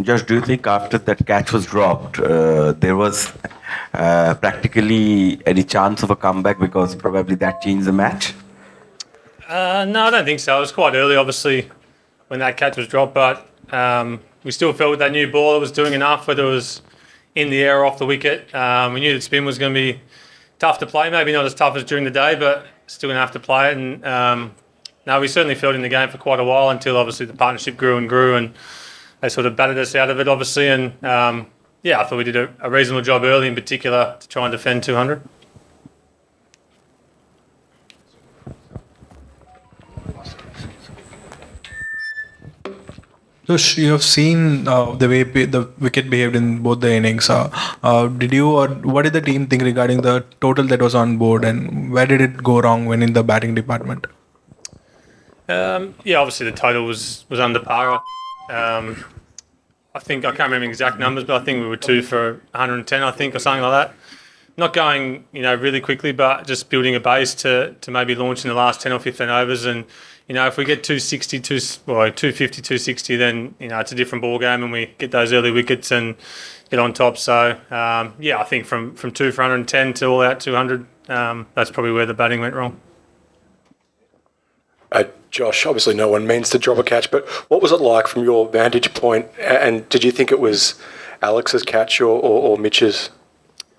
Josh, do you think after that catch was dropped, there was practically any chance of a comeback because probably that changed the match? No, I don't think so. It was quite early, obviously, when that catch was dropped, but we still felt with that new ball it was doing enough, whether it was in the air or off the wicket. We knew that spin was going to be tough to play, maybe not as tough as during the day, but still going to have to play it. And no, we certainly felt in the game for quite a while until obviously the partnership grew, and they sort of battered us out of it, obviously. And I thought we did a reasonable job early, in particular, to try and defend 200. So you have seen the way the wicket behaved in both the innings. Did you or what did the team think regarding the total that was on board, and where did it go wrong when in the batting department? Obviously the total was under par. I think I can't remember exact numbers, but I think we were 2 for 110, I think, or something like that. Not going, really quickly, but just building a base to maybe launch in the last 10 or 15 overs. And if we get 260, 250, 260, then it's a different ball game, and we get those early wickets and get on top. So I think from 2 for 110 to all out 200, that's probably where the batting went wrong. Josh, obviously no one means to drop a catch, but what was it like from your vantage point? And did you think it was Alex's catch or Mitch's?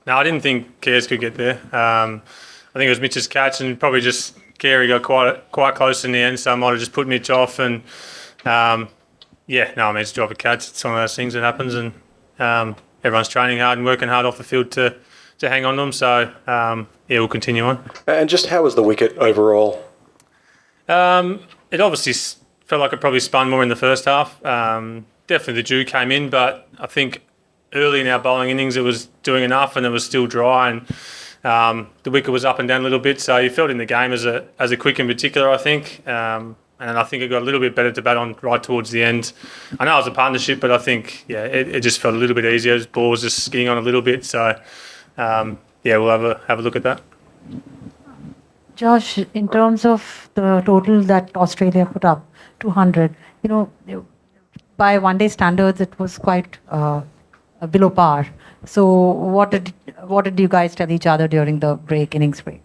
No, I didn't think Cares could get there. I think it was Mitch's catch, and probably just Carey got quite close in the end, so I might have just put Mitch off. And to drop a catch. It's one of those things that happens, and everyone's training hard and working hard off the field to hang on to them. So we'll continue on. And just how was the wicket overall? It obviously felt like it probably spun more in the first half. Definitely the dew came in, but I think early in our bowling innings it was doing enough, and it was still dry, and the wicket was up and down a little bit. So you felt in the game as a quick in particular, I think. And I think it got a little bit better to bat on right towards the end. I know it was a partnership, but I think it just felt a little bit easier. The ball was just skiing on a little bit. So we'll have a look at that. Josh, in terms of the total that Australia put up, 200, by one-day standards, it was quite below par. So what did you guys tell each other during the innings break?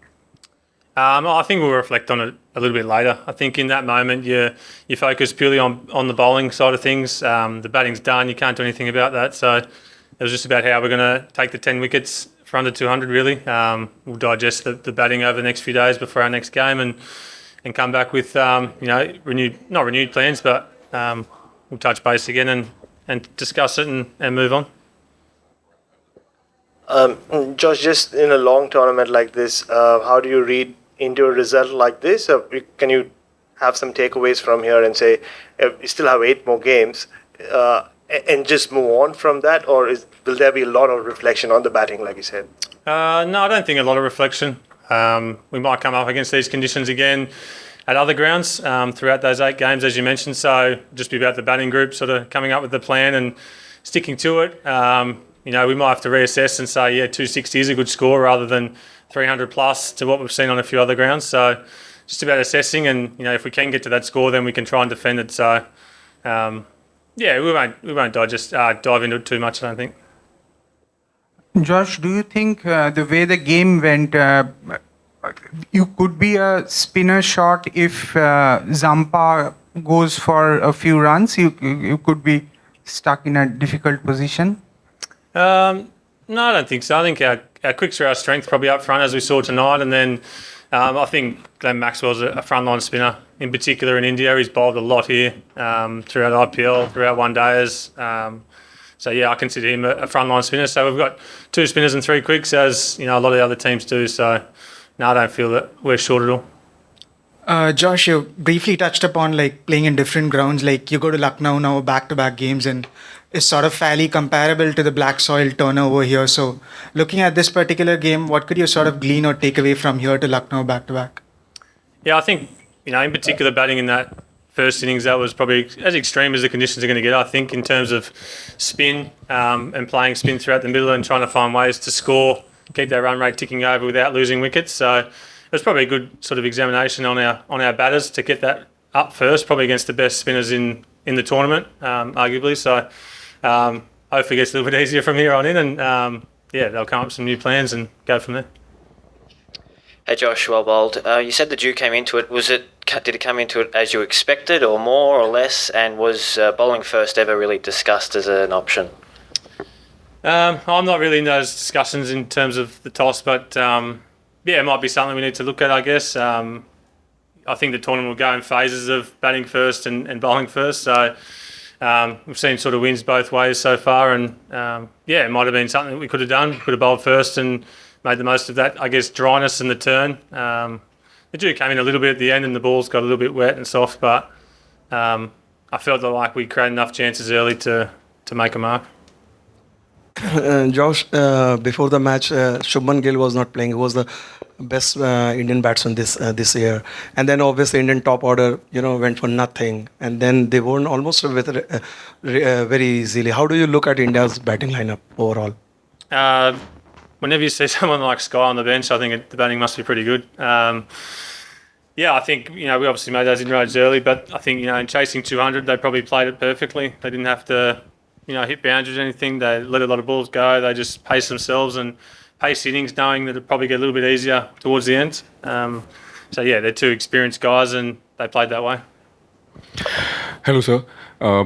I think we'll reflect on it a little bit later. I think in that moment you focus purely on the bowling side of things. The batting's done, you can't do anything about that. So it was just about how we're going to take the 10 wickets for under 200, really. We'll digest the batting over the next few days before our next game, and come back with not renewed plans, but we'll touch base again and discuss it and move on. Josh, just in a long tournament like this, how do you read into a result like this? Can you have some takeaways from here and say you still have 8 more games and just move on from that, or will there be a lot of reflection on the batting, like you said? No, I don't think a lot of reflection. We might come up against these conditions again at other grounds throughout those 8 games, as you mentioned. So just be about the batting group sort of coming up with the plan and sticking to it. We might have to reassess and say, 260 is a good score rather than 300 plus to what we've seen on a few other grounds. So just about assessing, and if we can get to that score, then we can try and defend it. So we won't dive into it too much, I don't think. Josh, do you think the way the game went, you could be a spinner shot if Zampa goes for a few runs? You could be stuck in a difficult position? No, I don't think so. I think our quicks are our strength, probably up front, as we saw tonight. And then I think Glenn Maxwell's a frontline spinner, in particular in India. He's bowled a lot here throughout IPL, throughout one-dayers. I consider him a frontline spinner. So we've got 2 spinners and 3 quicks, as a lot of the other teams do. So no, I don't feel that we're short at all. Josh, you briefly touched upon playing in different grounds. You go to Lucknow now, back-to-back games, and it's sort of fairly comparable to the black soil turnover here. So looking at this particular game, what could you sort of glean or take away from here to Lucknow back-to-back? Yeah, I think, in particular batting in that first innings, that was probably as extreme as the conditions are going to get, I think, in terms of spin and playing spin throughout the middle and trying to find ways to score, keep that run rate ticking over without losing wickets. So it was probably a good sort of examination on our batters to get that up first, probably against the best spinners in the tournament, arguably. So hopefully it gets a little bit easier from here on in, and they'll come up with some new plans and go from there. Hey Josh, well bowled. You said that you came into it. Did it come into it as you expected, or more or less? And was bowling first ever really discussed as an option? I'm not really in those discussions in terms of the toss, but it might be something we need to look at, I guess. I think the tournament will go in phases of batting first and bowling first. So we've seen sort of wins both ways so far, and it might have been something that we could have done. Could have bowled first and made the most of that, I guess, dryness in the turn. The dew came in a little bit at the end and the balls got a little bit wet and soft, but I felt like we created enough chances early to make a mark. Josh, before the match, Shubman Gill was not playing. He was the best Indian batsman this year, and then obviously Indian top order, went for nothing, and then they won almost with very easily. How do you look at India's batting lineup overall? Whenever you see someone like Sky on the bench, I think the batting must be pretty good. I think we obviously made those inroads early, but I think in chasing 200, they probably played it perfectly. They didn't have to hit boundaries or anything. They let a lot of balls go. They just paced themselves and paced innings, knowing that it'd probably get a little bit easier towards the end. They're two experienced guys and they played that way. Hello, sir.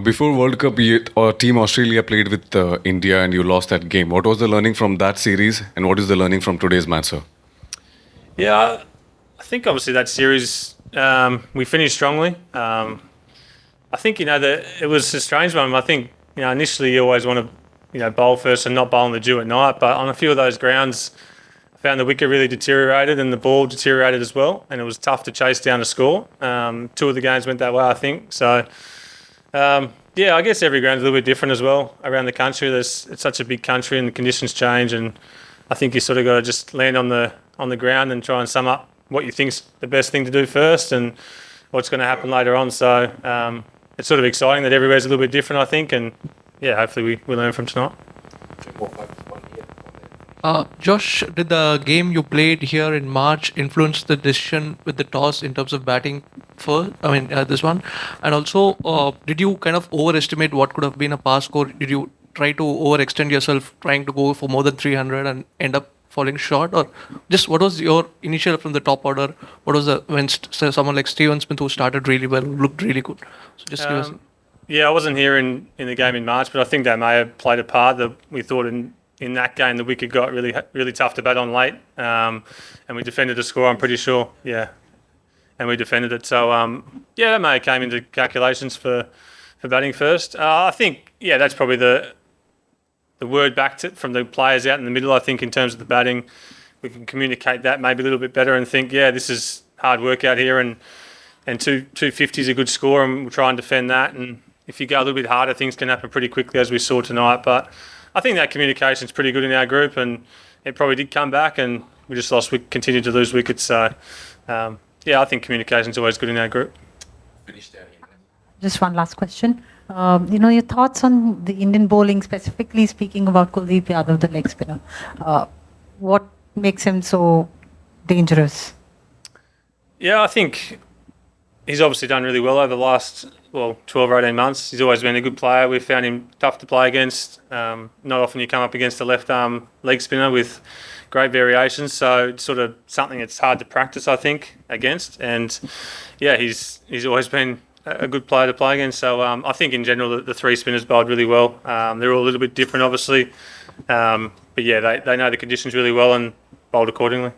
Before World Cup, Team Australia played with India and you lost that game. What was the learning from that series and what is the learning from today's match, sir? Yeah, I think obviously that series, we finished strongly. I think, that it was a strange one. I think, initially you always want to, bowl first and not bowl in the dew at night. But on a few of those grounds, I found the wicket really deteriorated and the ball deteriorated as well. And it was tough to chase down a score. Two of the games went that way, I think. So, I guess every ground's a little bit different as well around the country. It's such a big country and the conditions change. And I think you sort of got to just land on the ground and try and sum up what you think's the best thing to do first and what's going to happen later on. So it's sort of exciting that everywhere's a little bit different, I think, and hopefully we learn from tonight. Josh, did the game you played here in March influence the decision with the toss in terms of batting first? This one, and also did you kind of overestimate what could have been a pass score? Did you try to overextend yourself trying to go for more than 300 and end up falling short, or just what was your initial from the top order? What was when someone like Steven Smith, who started really well, looked really good? So just give us. I wasn't here in the game in March, but I think that may have played a part. That we thought in that game the wicket got really really tough to bat on late, and we defended the score. I'm pretty sure, and we defended it. So that may have came into calculations for batting first. I think that's probably the word back from the players out in the middle. I think in terms of the batting, we can communicate that maybe a little bit better and think, this is hard work out here and 250 is a good score and we'll try and defend that. And if you go a little bit harder, things can happen pretty quickly, as we saw tonight. But I think that communication's pretty good in our group, and it probably did come back, and we just continued to lose wickets. So I think communication's always good in our group. Just one last question. Your thoughts on the Indian bowling, specifically speaking about Kuldeep Yadav, the leg spinner. What makes him so dangerous? I think he's obviously done really well over the last 12 or 18 months. He's always been a good player. We've found him tough to play against. Not often you come up against a left arm leg spinner with great variations, so it's sort of something that's hard to practice, I think, against. And he's always been a good player to play against. So I think in general the three spinners bowled really well. They're all a little bit different, obviously, but they know the conditions really well and bowled accordingly.